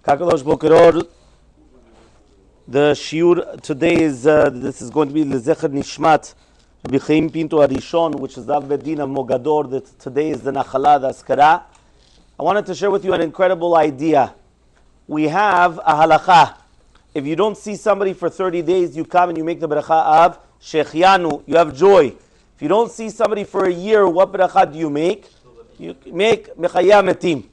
Kakadosh Bokeror. The shiur today is this is going to be Lezecher Nishmat B'Chaim Pinto Arishon, which is the Bedin of Mogador. That today is the Nachala, the Askara. I wanted to share with you an incredible idea. We have a halacha. If you don't see somebody for 30 days, you come and you make the bracha of Shechianu. You have joy. If you don't see somebody for a year, what bracha do you make? You make Mechaya Metim.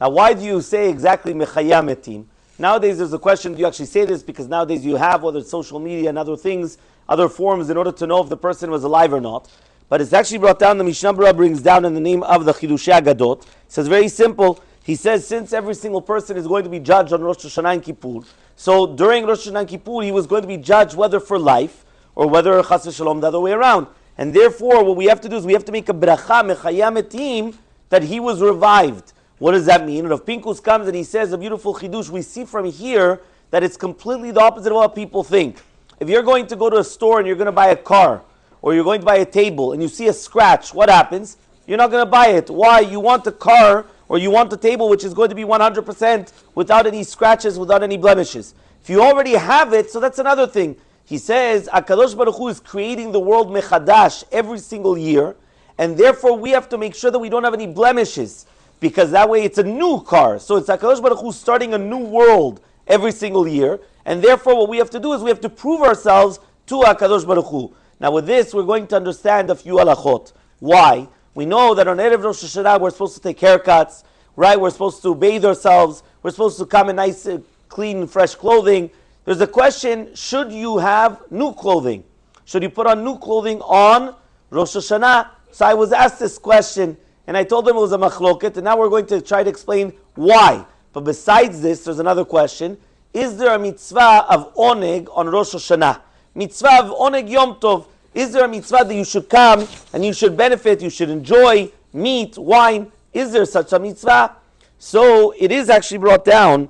Now, why do you say exactly Mechaya Metim? Nowadays, there's a question, do you actually say this? Because nowadays you have, whether it's social media and other things, other forms, in order to know if the person was alive or not. But it's actually brought down, the Mishnah Berurah brings down in the name of the Chidushei Agadot. It says very simple. He says, since every single person is going to be judged on Rosh Hashana and Kippur, so during Rosh Hashana and Kippur, he was going to be judged whether for life or whether Chas v'Shalom the other way around. And therefore, what we have to do is we have to make a bracha, Mechaya Metim, that he was revived. What does that mean? Rav Pinkus comes and he says a beautiful chidush. We see from here that it's completely the opposite of what people think. If you're going to go to a store and you're going to buy a car, or you're going to buy a table, and you see a scratch, what happens? You're not going to buy it. Why? You want the car, or you want the table, which is going to be 100% without any scratches, without any blemishes. If you already have it, so that's another thing. He says, HaKadosh Baruch Hu is creating the world mechadash every single year, and therefore we have to make sure that we don't have any blemishes, because that way it's a new car. So it's HaKadosh Baruch Hu starting a new world every single year, and therefore what we have to do is we have to prove ourselves to HaKadosh Baruch Hu. Now with this, we're going to understand a few halachot. Why? We know that on Erev Rosh Hashanah we're supposed to take haircuts, right? We're supposed to bathe ourselves, we're supposed to come in nice, clean, fresh clothing. There's a question, should you have new clothing? Should you put on new clothing on Rosh Hashanah? So I was asked this question, and I told them it was a machloket, and now we're going to try to explain why. But besides this, there's another question. Is there a mitzvah of Oneg on Rosh Hashanah? Mitzvah of Oneg Yom Tov. Is there a mitzvah that you should come and you should benefit, you should enjoy meat, wine? Is there such a mitzvah? So it is actually brought down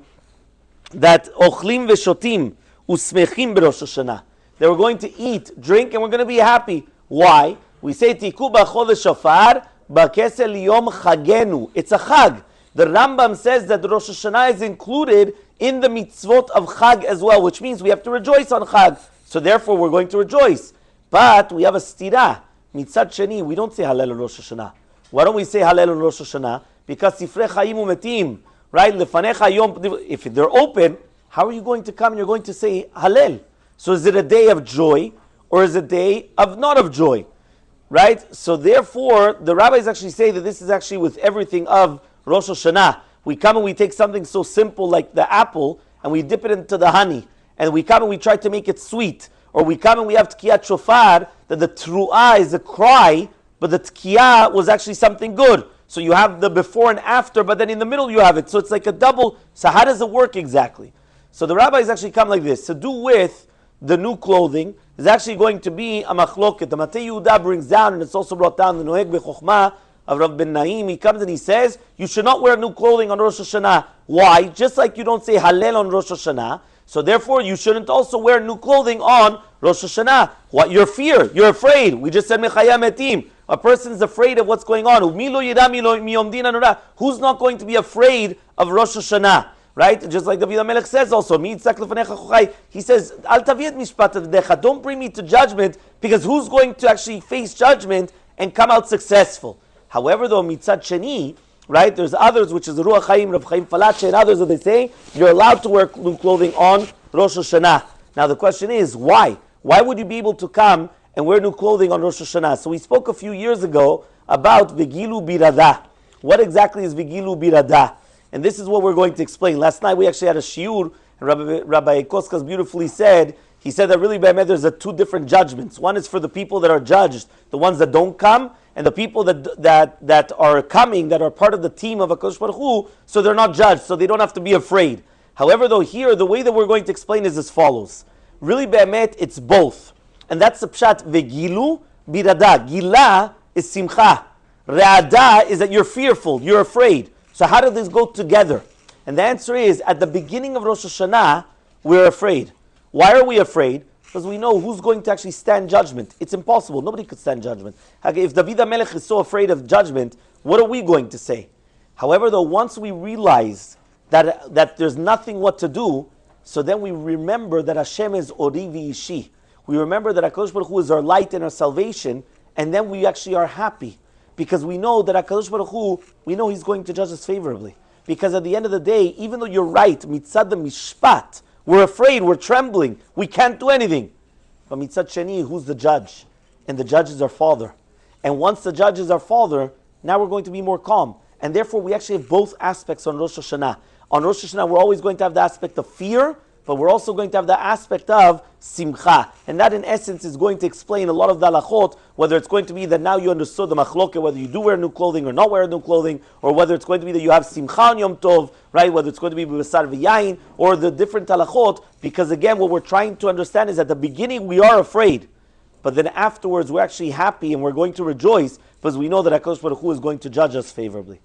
that Ochlim v'shotim usmechim b'Rosh Hashanah. They were going to eat, drink, and we're going to be happy. Why? We say Tiku b'chodesh shofar B'kesel Yom Chagenu. It's a Chag. The Rambam says that the Rosh Hashanah is included in the mitzvot of Chag as well, which means we have to rejoice on Chag. So therefore we're going to rejoice. But we have a stira. Mitzad Sheni, we don't say Hallel on Rosh Hashanah. Why don't we say Hallel on Rosh Hashanah? Because Sifrei Chaim Umetim, right? Lefanecha Yom. If they're open, how are you going to come and you're going to say Hallel? So is it a day of joy or is it a day of not of joy? Right? So therefore, the rabbis actually say that this is actually with everything of Rosh Hashanah. We come and we take something so simple like the apple and we dip it into the honey. And we come and we try to make it sweet. Or we come and we have Tkiyat Shofar, that the Tru'ah is a cry, but the Tkiyah was actually something good. So you have the before and after, but then in the middle you have it. So it's like a double. So how does it work exactly? So the rabbis actually come like this. To do with the new clothing is actually going to be a machloket. The Matei Yehuda brings down, and it's also brought down, the Oneg B'Chokhmah of Rav Ben Naim. He comes and he says, you should not wear new clothing on Rosh Hashanah. Why? Just like you don't say Hallel on Rosh Hashanah, so therefore you shouldn't also wear new clothing on Rosh Hashanah. What? Your fear. You're afraid. We just said Mechaya Metim. A person's afraid of what's going on. Who's not going to be afraid of Rosh Hashanah? Right? Just like David HaMelech says also, he says, Al taviyet mishpat avedecha, don't bring me to judgment, because who's going to actually face judgment and come out successful? However, though, mitzad sheni, right, there's others, which is Ruach Chaim, Rav Chaim Falache, and others that they say, you're allowed to wear new clothing on Rosh Hashanah. Now the question is, why? Why would you be able to come and wear new clothing on Rosh Hashanah? So we spoke a few years ago about Vigilu Biradah. What exactly is Vigilu Biradah? And this is what we're going to explain. Last night we actually had a shiur, and Rabbi Koskas beautifully said, he said that really there's two different judgments. One is for the people that are judged, the ones that don't come, and the people that are coming, that are part of the team of HaKadosh Baruch Hu, so they're not judged, so they don't have to be afraid. However, though, here, the way that we're going to explain is as follows. Really, be'emet, it's both. And that's the pshat, vegilu birada. Gila is simcha. Re'ada is that you're fearful, you're afraid. So how do these go together? And the answer is, at the beginning of Rosh Hashanah, we're afraid. Why are we afraid? Because we know who's going to actually stand judgment. It's impossible. Nobody could stand judgment. If David HaMelech is so afraid of judgment, what are we going to say? However, though, once we realize that there's nothing what to do, so then we remember that Hashem is Ori v'Ishi. We remember that HaKadosh Baruch Hu is our light and our salvation, and then we actually are happy. Because we know that HaKadosh Baruch Hu, we know He's going to judge us favorably. Because at the end of the day, even though you're right, mitzad the mishpat, we're afraid, we're trembling, we can't do anything. But mitzad sheni, who's the judge? And the judge is our Father. And once the judge is our Father, now we're going to be more calm. And therefore we actually have both aspects on Rosh Hashanah. On Rosh Hashanah we're always going to have the aspect of fear, but we're also going to have the aspect of simcha. And that in essence is going to explain a lot of the halachot, whether it's going to be that now you understood the machloket, whether you do wear new clothing or not wear new clothing, or whether it's going to be that you have simcha on Yom Tov, right? Whether it's going to be b'basar v'yayin, or the different halachot, because again, what we're trying to understand is at the beginning we are afraid, but then afterwards we're actually happy and we're going to rejoice, because we know that HaKadosh Baruch Hu is going to judge us favorably.